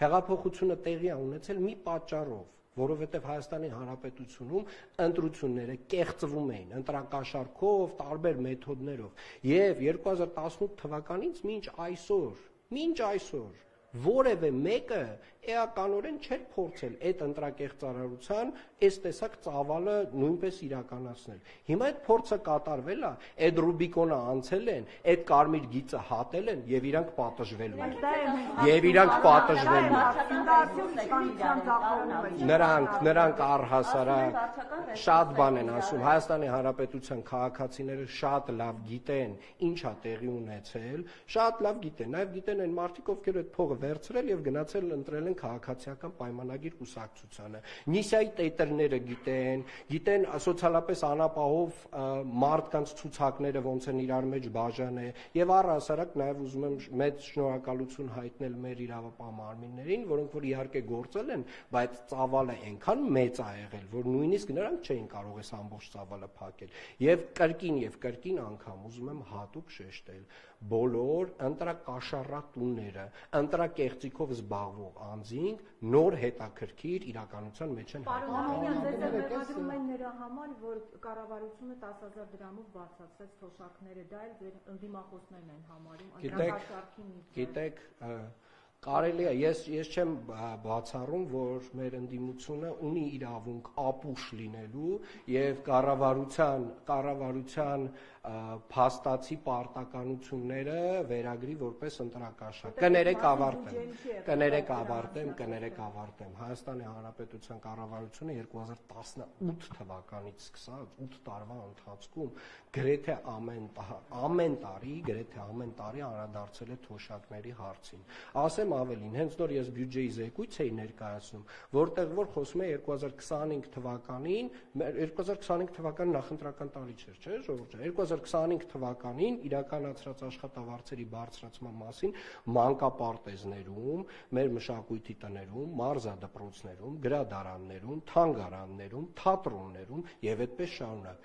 Հեղափոխությունը տեղի է ունեցել մի պատճառով, որովհետև Հայաստանի Հանրապետությունում ընտրությունները կեղծվում էին ընտրակաշառքով, տարբեր մեթոդներով, եւ 2018 թվականից մինչ այսօր որևէ մեկը էականորեն չէր փորձել այդ ընտրակեղծարարության այս տեսակ ծավալը նույնպես իրականացնել։ Հիմա այդ փորձը կատարվել է, այդ Ռուբիկոնը անցել են, այդ կարմիր գիծը հատել են եւ իրանք պատժվելու են։ Եվ իրանք պատժվելու են։ Նրանք առհասարակ շատ բան են ասում, Հայաստանի Հանրապետության քաղաքացիները շատ լավ գիտեն ինչ է տեղի ունեցել, շատ լավ գիտեն, նաեւ գիտեն այն մարդիկ, ովքեր այդ փողը վերցրել եւ գնացել ընտրել են քաղաքացիական պայմանագիր կուսակցությանը։ Նիսայի տետրները գիտեն սոցիալապես անապահով մարդկանց ցուցակները ոնց են իրար մեջ բաժանել եւ առհասարակ նաեւ ուզում եմ մեծ շնորհակալություն հայտնել մեր իրավապահ մարմիններին, որոնք որ իհարկե գործել են, բայց ծավալը այնքան մեծ է եղել, որ նույնիսկ նրանք չէին կարող այս ամբողջ ծավալը փակել։ Եվ կրկին անգամ ուզում եմ հատուկ շեշտել, բոլոր ընտրակաշառատուները, ընտրակեղծիքով զբաղվող անձինք նոր հետաքրքիր իրականության մեջ են հայտնվում։ Ձեզ են նրա համար, որ կառավարությունը 10,000 դրամով բացացրեց թոշակները, դա էլ ձեր ընդդիմախոսներն են համարում ընտրակաշառքի միտքը։ Գիտեք, կարելի է, ես չեմ բացառում, որ մեր ընդդիմությունը ունի իրավունք ապուշ լինելու եւ կառավարության փաստացի պարտականությունները վերագրի որպես ընտրակաշառք։ Կներեք ավարտեմ։ Հայաստանի Հանրապետության կառավարությունը 2018 թվականից սկսած 8 տարվա ընթացքում գրեթե ամեն տարի անդրադարձել է թոշակների հարցին։ Ասեմ ավելին, հենց նոր ես բյուջեի զեկույց էի ներկայացնում, որտեղ որ խոսում է 2025 թվականի նախընտրական տարի չէր, չէ՞, ժողովուրդ։ 2025 թվականին իրականացրած աշխատավարձերի բարձրացման մասին մանկապարտեզներում, մեր մշակույթի տներում, մարզադպրոցներում, գրադարաններում, թանգարաններում, թատրոններում եւ այդպես շարունակ։